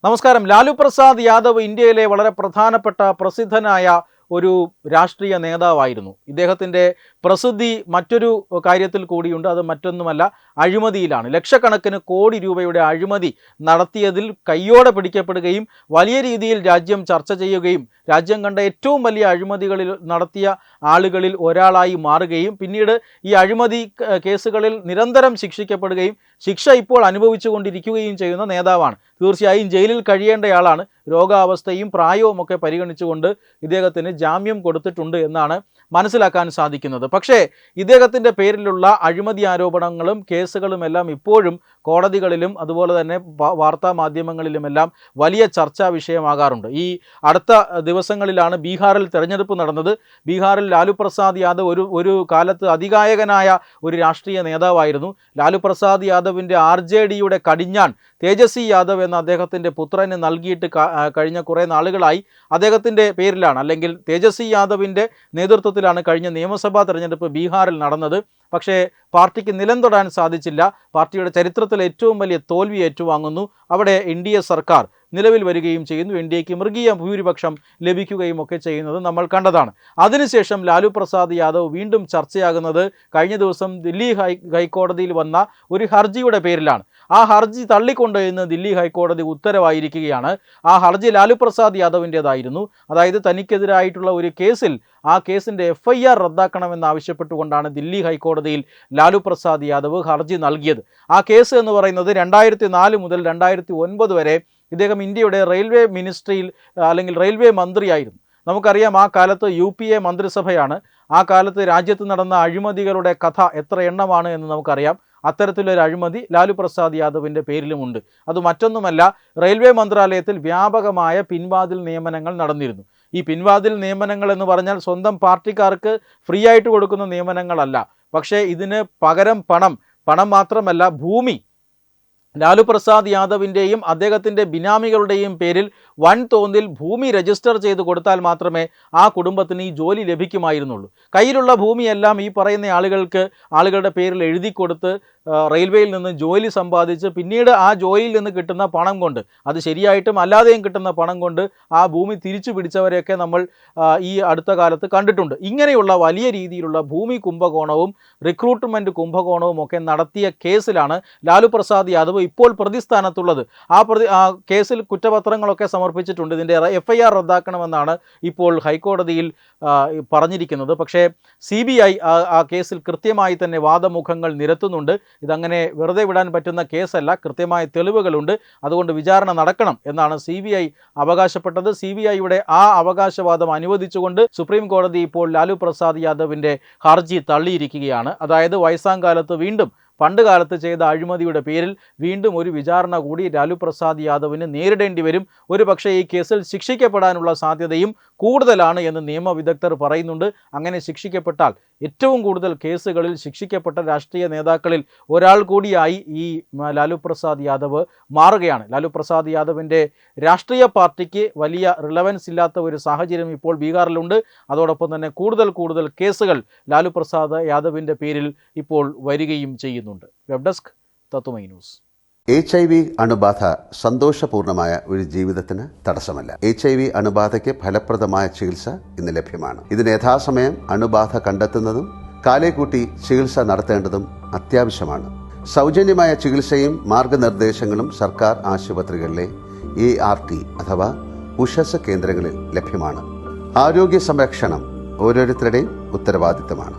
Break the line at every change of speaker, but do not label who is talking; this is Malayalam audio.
നമസ്കാരം. ലാലു പ്രസാദ് യാദവ് ഇന്ത്യയിലെ വളരെ പ്രധാനപ്പെട്ട പ്രസിദ്ധനായ ഒരു രാഷ്ട്രീയ നേതാവായിരുന്നു. ഇദ്ദേഹത്തിൻ്റെ പ്രസിദ്ധി മറ്റൊരു കാര്യത്തിൽ കൂടിയുണ്ട്. അത് മറ്റൊന്നുമല്ല, അഴിമതിയിലാണ്. ലക്ഷക്കണക്കിന് കോടി രൂപയുടെ അഴിമതി നടത്തിയതിൽ കയ്യോടെ പിടിക്കപ്പെടുകയും വലിയ രീതിയിൽ രാജ്യം ചർച്ച ചെയ്യുകയും രാജ്യം കണ്ട ഏറ്റവും വലിയ അഴിമതികളിൽ നടത്തിയ ആളുകളിൽ ഒരാളായി മാറുകയും പിന്നീട് ഈ അഴിമതി കേസുകളിൽ നിരന്തരം ശിക്ഷിക്കപ്പെടുകയും ശിക്ഷ ഇപ്പോൾ അനുഭവിച്ചു കൊണ്ടിരിക്കുകയും ചെയ്യുന്ന നേതാവാണ്. തീർച്ചയായും ജയിലിൽ കഴിയേണ്ടയാളാണ്. രോഗാവസ്ഥയും പ്രായവും ഒക്കെ പരിഗണിച്ചുകൊണ്ട് ഇദ്ദേഹത്തിന് ജാമ്യം കൊടുത്തിട്ടുണ്ട് എന്നാണ് മനസ്സിലാക്കാൻ സാധിക്കുന്നത്. പക്ഷേ ഇദ്ദേഹത്തിൻ്റെ പേരിലുള്ള അഴിമതി ആരോപണങ്ങളും കേസുകളുമെല്ലാം ഇപ്പോഴും കോടതികളിലും അതുപോലെ തന്നെ വാർത്താ മാധ്യമങ്ങളിലുമെല്ലാം വലിയ ചർച്ചാ വിഷയമാകാറുണ്ട്. ഈ അടുത്ത ദിവസങ്ങളിലാണ് ബീഹാറിൽ തെരഞ്ഞെടുപ്പ് നടന്നത്. ബീഹാറിൽ ലാലു പ്രസാദ് യാദവ് ഒരു കാലത്ത് അതികായകനായ ഒരു രാഷ്ട്രീയ നേതാവായിരുന്നു. ലാലു പ്രസാദ് യാദവിൻ്റെ RJDയുടെ കടിഞ്ഞാൺ തേജസ്വി യാദവ് എന്ന അദ്ദേഹത്തിൻ്റെ പുത്രന് നൽകിയിട്ട് കഴിഞ്ഞ കുറേ നാളുകളായി അദ്ദേഹത്തിൻ്റെ പേരിലാണ്, അല്ലെങ്കിൽ തേജസ്വി യാദവിൻ്റെ നേതൃത്വത്തിലാണ് കഴിഞ്ഞ നിയമസഭാ തെരഞ്ഞെടുപ്പ് ബീഹാറിൽ നടന്നത്. പക്ഷേ പാർട്ടിക്ക് നിലം തൊടാൻ സാധിച്ചില്ല. പാർട്ടിയുടെ ചരിത്രത്തിൽ ഏറ്റവും വലിയ തോൽവി ഏറ്റുവാങ്ങുന്നു. അവിടെ NDA സർക്കാർ നിലവിൽ വരികയും ചെയ്യുന്നു. NDAക്ക് മൃഗീയ ഭൂരിപക്ഷം ലഭിക്കുകയും ഒക്കെ ചെയ്യുന്നത് നമ്മൾ കണ്ടതാണ്. അതിനുശേഷം ലാലു പ്രസാദ് യാദവ് വീണ്ടും ചർച്ചയാകുന്നത് കഴിഞ്ഞ ദിവസം ദില്ലി ഹൈക്കോടതിയിൽ വന്ന ഒരു ഹർജിയുടെ പേരിലാണ്. ആ ഹർജി തള്ളിക്കൊണ്ട് ഇന്ന് ദില്ലി ഹൈക്കോടതി ഉത്തരവായിരിക്കുകയാണ്. ആ ഹർജി ലാലു പ്രസാദ് യാദവിൻ്റേതായിരുന്നു. അതായത് തനിക്കെതിരായിട്ടുള്ള ഒരു കേസിൽ ആ കേസിൻ്റെ FIR റദ്ദാക്കണമെന്നാവശ്യപ്പെട്ടുകൊണ്ടാണ് ദില്ലി ഹൈക്കോടതിയിൽ ലാലു പ്രസാദ് യാദവ് ഹർജി നൽകിയത്. ആ കേസ് എന്ന് പറയുന്നത് 2004 മുതൽ 2009 വരെ ഇദ്ദേഹം ഇന്ത്യയുടെ റെയിൽവേ മിനിസ്ട്രിയിൽ അല്ലെങ്കിൽ റെയിൽവേ മന്ത്രിയായിരുന്നു. നമുക്കറിയാം, ആ കാലത്ത് UPA മന്ത്രിസഭയാണ്. ആ കാലത്ത് രാജ്യത്ത് നടന്ന അഴിമതികളുടെ കഥ എത്ര എണ്ണമാണ് എന്ന് നമുക്കറിയാം. അത്തരത്തിലൊരു അഴിമതി ലാലു പ്രസാദ് യാദവിൻ്റെ പേരിലുമുണ്ട്. അത് മറ്റൊന്നുമല്ല, റെയിൽവേ മന്ത്രാലയത്തിൽ വ്യാപകമായ പിൻവാതിൽ നിയമനങ്ങൾ നടന്നിരുന്നു. ഈ പിൻവാതിൽ നിയമനങ്ങൾ എന്ന് പറഞ്ഞാൽ സ്വന്തം പാർട്ടിക്കാർക്ക് ഫ്രീ ആയിട്ട് കൊടുക്കുന്ന നിയമനങ്ങളല്ല. പക്ഷേ ഇതിന് പകരം പണം മാത്രമല്ല, ഭൂമി ലാലു പ്രസാദ് യാദവിൻ്റെയും അദ്ദേഹത്തിൻ്റെ ബിനാമികളുടെയും പേരിൽ വൻതോതിൽ ഭൂമി രജിസ്റ്റർ ചെയ്ത് കൊടുത്താൽ മാത്രമേ ആ കുടുംബത്തിന് ഈ ജോലി ലഭിക്കുമായിരുന്നുള്ളൂ. കയ്യിലുള്ള ഭൂമിയെല്ലാം ഈ പറയുന്ന ആളുകളുടെ പേരിൽ എഴുതി കൊടുത്ത് റെയിൽവേയിൽ നിന്ന് ജോലി സമ്പാദിച്ച് പിന്നീട് ആ ജോലിയിൽ നിന്ന് കിട്ടുന്ന പണം കൊണ്ട്, അത് ശരിയായിട്ടും അല്ലാതെയും കിട്ടുന്ന പണം കൊണ്ട് ആ ഭൂമി തിരിച്ചു പിടിച്ചവരെയൊക്കെ നമ്മൾ ഈ അടുത്ത കാലത്ത് കണ്ടിട്ടുണ്ട്. ഇങ്ങനെയുള്ള വലിയ രീതിയിലുള്ള ഭൂമി കുംഭകോണവും റിക്രൂട്ട്മെൻറ്റ് കുംഭകോണവും ഒക്കെ നടത്തിയ കേസിലാണ് ലാലു പ്രസാദ് യാദവ് ഇപ്പോൾ പ്രതിസ്ഥാനത്തുള്ളത്. ആ കേസിൽ കുറ്റപത്രങ്ങളൊക്കെ സമർപ്പിച്ചിട്ടുണ്ട്. ഇതിൻ്റെ FIR റദ്ദാക്കണമെന്നാണ് ഇപ്പോൾ ഹൈക്കോടതിയിൽ പറഞ്ഞിരിക്കുന്നത്. പക്ഷേ CBI ആ കേസിൽ കൃത്യമായി തന്നെ വാദമുഖങ്ങൾ നിരത്തുന്നുണ്ട്. ഇതങ്ങനെ വെറുതെ വിടാൻ പറ്റുന്ന കേസല്ല, കൃത്യമായ തെളിവുകളുണ്ട്, അതുകൊണ്ട് വിചാരണ നടക്കണം എന്നാണ് CBI അവകാശപ്പെട്ടത്. CBIയുടെ ആ അവകാശവാദം അനുവദിച്ചുകൊണ്ട് സുപ്രീം കോടതി ഇപ്പോൾ ലാലു പ്രസാദ് യാദവിൻ്റെ ഹർജി തള്ളിയിരിക്കുകയാണ്. അതായത് വയസ്സാം കാലത്ത് വീണ്ടും പണ്ട് കാലത്ത് ചെയ്ത അഴിമതിയുടെ പേരിൽ വീണ്ടും ഒരു വിചാരണ കൂടി ലാലു പ്രസാദ് യാദവിന് നേരിടേണ്ടി വരും. ഒരു പക്ഷേ ഈ കേസിൽ ശിക്ഷിക്കപ്പെടാനുള്ള സാധ്യതയും കൂടുതലാണ് എന്ന് നിയമവിദഗ്ധർ പറയുന്നുണ്ട്. അങ്ങനെ ശിക്ഷിക്കപ്പെട്ടാൽ ഏറ്റവും കൂടുതൽ കേസുകളിൽ ശിക്ഷിക്കപ്പെട്ട രാഷ്ട്രീയ നേതാക്കളിൽ ഒരാൾ കൂടിയായി ഈ ലാലു പ്രസാദ് യാദവ് മാറുകയാണ്. ലാലു പ്രസാദ് യാദവിൻ്റെ രാഷ്ട്രീയ പാർട്ടിക്ക് വലിയ റിലവൻസ് ഇല്ലാത്ത ഒരു സാഹചര്യം ഇപ്പോൾ ബീഹാറിലുണ്ട്. അതോടൊപ്പം തന്നെ കൂടുതൽ കേസുകൾ ലാലു പ്രസാദ് യാദവിൻ്റെ പേരിൽ ഇപ്പോൾ വരികയും ചെയ്യുന്നു. വെബ് ഡെസ്ക് തത്വമൈ ന്യൂസ്.
HIV അണുബാധ സന്തോഷപൂർണമായ ഒരു ജീവിതത്തിന് തടസ്സമല്ല. HIV അണുബാധയ്ക്ക് ഫലപ്രദമായ ചികിത്സ ഇന്ന് ലഭ്യമാണ്. ഇതിന് യഥാസമയം അണുബാധ കണ്ടെത്തുന്നതും കാലേക്കൂട്ടി ചികിത്സ നടത്തേണ്ടതും അത്യാവശ്യമാണ്. സൗജന്യമായ ചികിത്സയും മാർഗനിർദ്ദേശങ്ങളും സർക്കാർ ആശുപത്രികളിലെ ART അഥവാ ഉഷസ് കേന്ദ്രങ്ങളിൽ ലഭ്യമാണ്. ആരോഗ്യ സംരക്ഷണം ഓരോരുത്തരുടെയും ഉത്തരവാദിത്തമാണ്.